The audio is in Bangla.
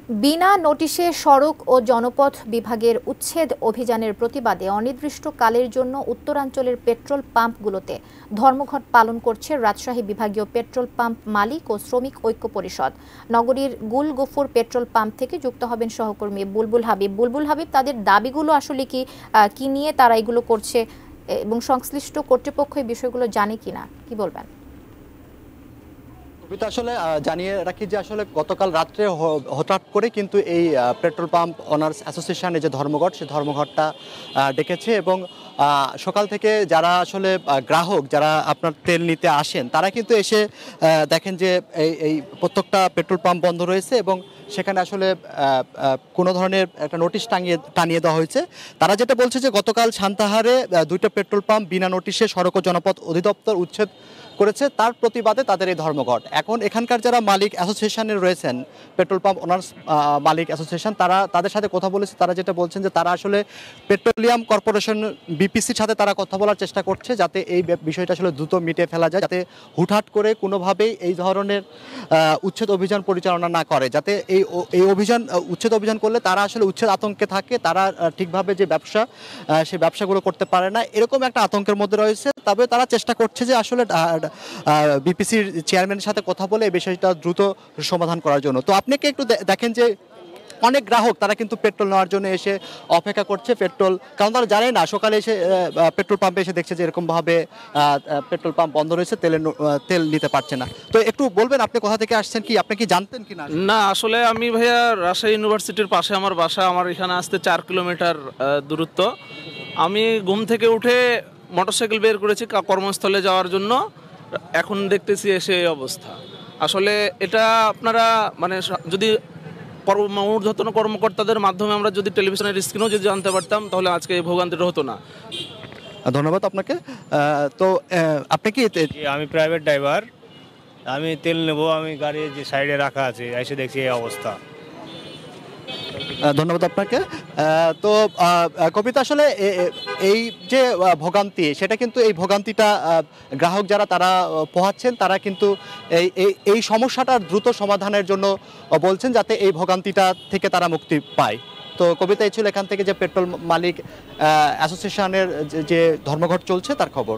বিনা নোটিশে সড়ক ও জনপথ বিভাগের উচ্ছেদ অভিযানের প্রতিবাদে অনির্দিষ্টকালের জন্য উত্তরাঞ্চলের পেট্রোল পাম্পগুলোতে ধর্মঘট পালন করছে রাজশাহী বিভাগীয় পেট্রোল পাম্প মালিক ও শ্রমিক ঐক্য পরিষদ। নগরীর গুলগফুর পেট্রোল পাম্প থেকে যুক্ত হবেন সহকর্মী বুলবুল হাবিব। বুলবুল হাবিব, তাদের দাবিগুলো আসলে কি নিয়ে তারা এগুলো করছে এবং সংশ্লিষ্ট কর্তৃপক্ষ এই বিষয়গুলো জানে কিনা, কি বলবেন? আসলে জানিয়ে রাখি যে আসলে গতকাল রাত্রে হঠাৎ করে কিন্তু এই পেট্রোল পাম্প ওনার্স অ্যাসোসিয়েশনের যে ধর্মঘট, সেই ধর্মঘটটা ডেকেছে এবং সকাল থেকে যারা আসলে গ্রাহক, যারা আপনার তেল নিতে আসেন, তারা কিন্তু এসে দেখেন যে এই প্রত্যেকটা পেট্রোল পাম্প বন্ধ রয়েছে এবং সেখানে আসলে কোনো ধরনের একটা নোটিশ টানিয়ে দেওয়া হয়েছে। তারা যেটা বলছে যে গতকাল সান্তাহারে দুইটা পেট্রোল পাম্প বিনা নোটিশে সড়ক ও জনপথ অধিদপ্তর উচ্ছেদ করেছে, তার প্রতিবাদে তাদের এই ধর্মঘট। এখন এখানকার যারা মালিক অ্যাসোসিয়েশনে রয়েছেন, পেট্রোল পাম্প ওনার্স মালিক অ্যাসোসিয়েশন, তাদের সাথে কথা বলেছে। তারা যেটা বলছেন যে তারা আসলে পেট্রোলিয়াম কর্পোরেশন বিপিসির সাথে তারা কথা বলার চেষ্টা করছে, যাতে এই বিষয়টা আসলে দ্রুত মিটিয়ে ফেলা যায়, যাতে হুটহাট করে কোনোভাবেই এই ধরনের উচ্ছেদ অভিযান পরিচালনা না করে, যাতে এই উচ্ছেদ অভিযান করলে তারা আসলে উচ্ছেদ আতঙ্কে থাকে, তারা ঠিকভাবে যে ব্যবসা সেই ব্যবসাগুলো করতে পারে না, এরকম একটা আতঙ্কের মধ্যে রয়েছে। তবে তারা চেষ্টা করছে যে আসলে বিপিসির চেয়ারম্যানের সাথে কথা বলে এই বিষয়টা দ্রুত সমাধান করার জন্য। তো আপনি কি একটু দেখেন যে অনেক গ্রাহক তারা কিন্তু পেট্রোল নেওয়ার জন্য এসে অপেক্ষা করছে পেট্রোল, কারণ তারা জানে না, সকালে এসে পেট্রোল পাম্পে এসে দেখছে যে এরকমভাবে পেট্রোল পাম্প বন্ধ রয়েছে, তেল নিতে পারছে না। তো একটু বলবেন আপনি কোথা থেকে আসছেন, কি আপনি কি জানতেন কি না? না, আসলে আমি ভাইয়া রাজশাহী ইউনিভার্সিটির পাশে আমার বাসা, আমার এখানে আসতে 4 কিলোমিটার দূরত্ব। আমি ঘুম থেকে উঠে মোটরসাইকেল বের করেছি কর্মস্থলে যাওয়ার জন্য, এখন দেখতেছি এসে এই অবস্থা। আসলে এটা আপনারা মানে যদি ঊর্ধ্বতন কর্মকর্তাদের মাধ্যমে আমরা যদি টেলিভিশনের স্ক্রিনেও যদি জানতে পারতাম, তাহলে আজকে এই ভোগান্তিটা হতো না। ধন্যবাদ আপনাকে। তো আপনি কি? আমি প্রাইভেট ড্রাইভার, আমি তেল নেব, আমি গাড়ি যে সাইডে রাখা আছে এসে দেখছি এই অবস্থা। ধন্যবাদ আপনাকে। তো কবিতা, আসলে এই যে ভোগান্তি, সেটা কিন্তু এই ভোগান্তিটা গ্রাহক যারা তারা পোহাচ্ছেন, তারা কিন্তু এই সমস্যাটার দ্রুত সমাধানের জন্য বলছেন, যাতে এই ভোগান্তিটা থেকে তারা মুক্তি পায়। তো কবিতা, এই ছিল এখান থেকে যে পেট্রোল মালিক অ্যাসোসিয়েশনের যে ধর্মঘট চলছে তার খবর।